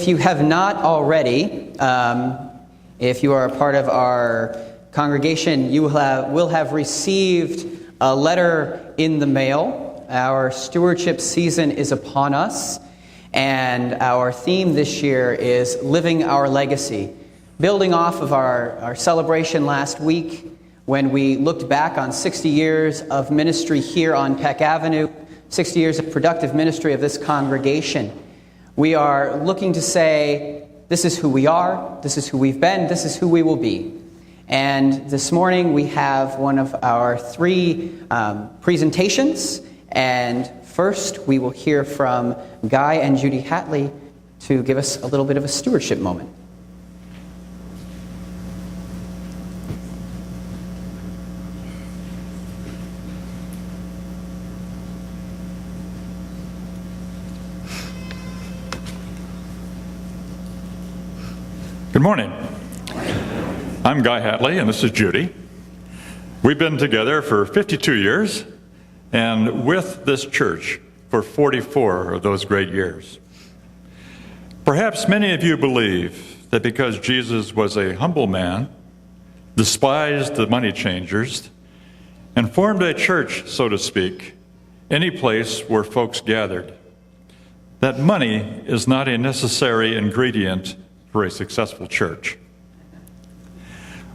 If you have not already, if you are a part of our congregation, you will have received a letter in the mail. Our stewardship season is upon us, and our theme this year is Living Our Legacy. Building off of our celebration last week, when we looked back on 60 years of ministry here on Peck Avenue, 60 years of productive ministry of this congregation, we are looking to say, this is who we are, this is who we've been, this is who we will be. And this morning we have one of our three presentations, and first we will hear from Guy and Judy Hatley to give us a little bit of a stewardship moment. Good morning. I'm Guy Hatley, and this is Judy. We've been together for 52 years, and with this church for 44 of those great years. Perhaps many of you believe that because Jesus was a humble man, despised the money changers, and formed a church, so to speak, any place where folks gathered, that money is not a necessary ingredient for a successful church.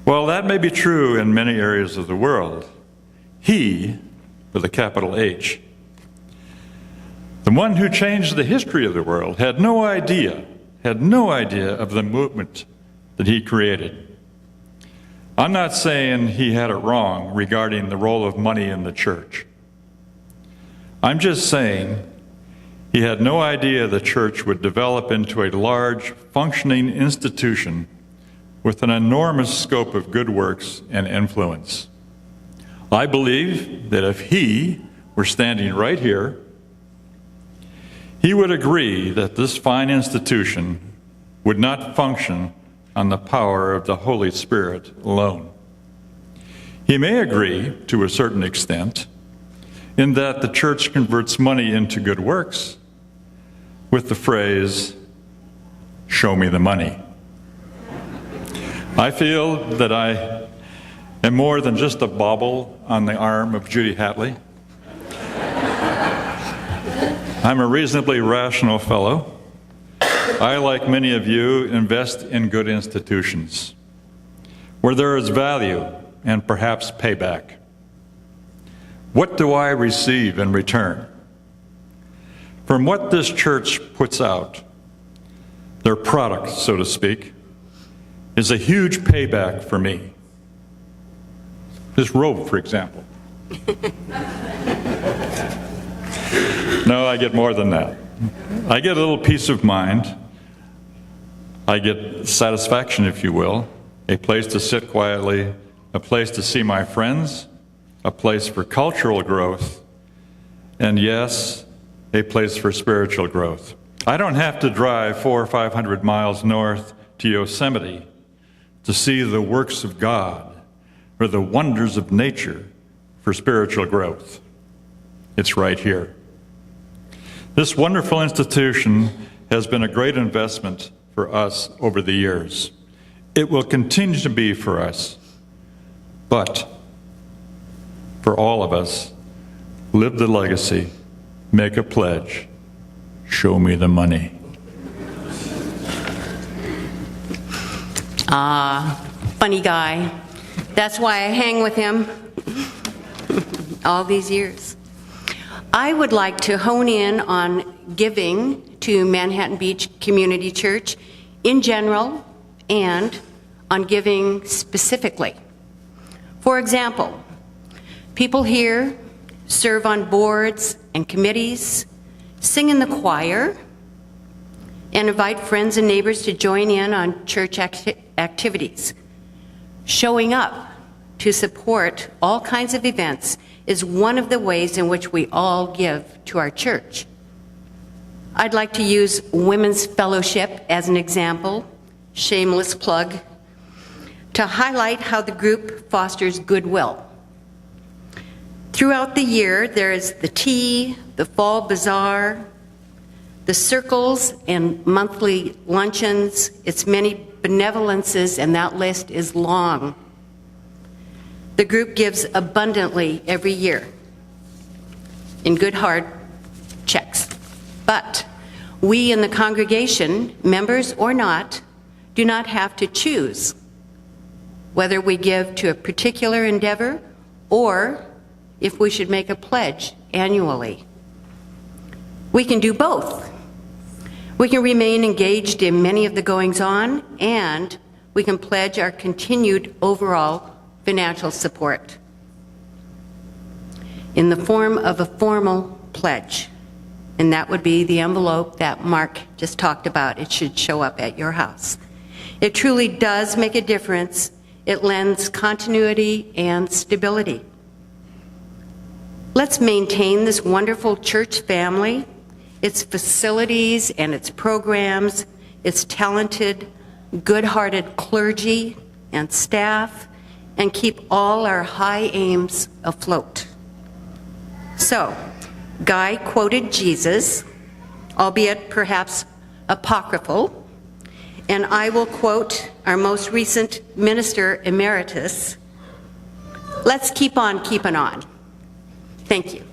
Well, that may be true in many areas of the world. He, with a capital H, the one who changed the history of the world, had no idea of the movement that he created. I'm not saying he had it wrong regarding the role of money in the church. I'm just saying he had no idea the church would develop into a large, functioning institution with an enormous scope of good works and influence. I believe that if he were standing right here, he would agree that this fine institution would not function on the power of the Holy Spirit alone. He may agree, to a certain extent, in that the church converts money into good works with the phrase, "Show me the money." I feel that I am more than just a bauble on the arm of Judy Hatley. I'm a reasonably rational fellow. I, like many of you, invest in good institutions where there is value and perhaps payback. What do I receive in return? From what this church puts out, their product, so to speak, is a huge payback for me. This robe, for example. No, I get more than that. I get a little peace of mind. I get satisfaction, if you will, a place to sit quietly, a place to see my friends, a place for cultural growth, and yes, a place for spiritual growth. I don't have to drive 400 or 500 miles north to Yosemite to see the works of God or the wonders of nature for spiritual growth. It's right here. This wonderful institution has been a great investment for us over the years. It will continue to be for us, but for all of us, live the legacy, make a pledge, show me the money. Funny guy. That's why I hang with him all these years. I would like to hone in on giving to Manhattan Beach Community Church in general and on giving specifically. For example, people here serve on boards and committees, sing in the choir, and invite friends and neighbors to join in on church activities. Showing up to support all kinds of events is one of the ways in which we all give to our church. I'd like to use Women's Fellowship as an example, shameless plug, to highlight how the group fosters goodwill. Throughout the year, there is the tea, the fall bazaar, the circles and monthly luncheons, its many benevolences, and that list is long. The group gives abundantly every year in good hard checks. But we in the congregation, members or not, do not have to choose whether we give to a particular endeavor or if we should make a pledge annually. We can do both. We can remain engaged in many of the goings-on, and we can pledge our continued overall financial support in the form of a formal pledge. And that would be the envelope that Mark just talked about. It should show up at your house. It truly does make a difference. It lends continuity and stability. Let's maintain this wonderful church family, its facilities and its programs, its talented, good-hearted clergy and staff, and keep all our high aims afloat. So, Guy quoted Jesus, albeit perhaps apocryphal, and I will quote our most recent minister emeritus. Let's keep on keeping on. Thank you.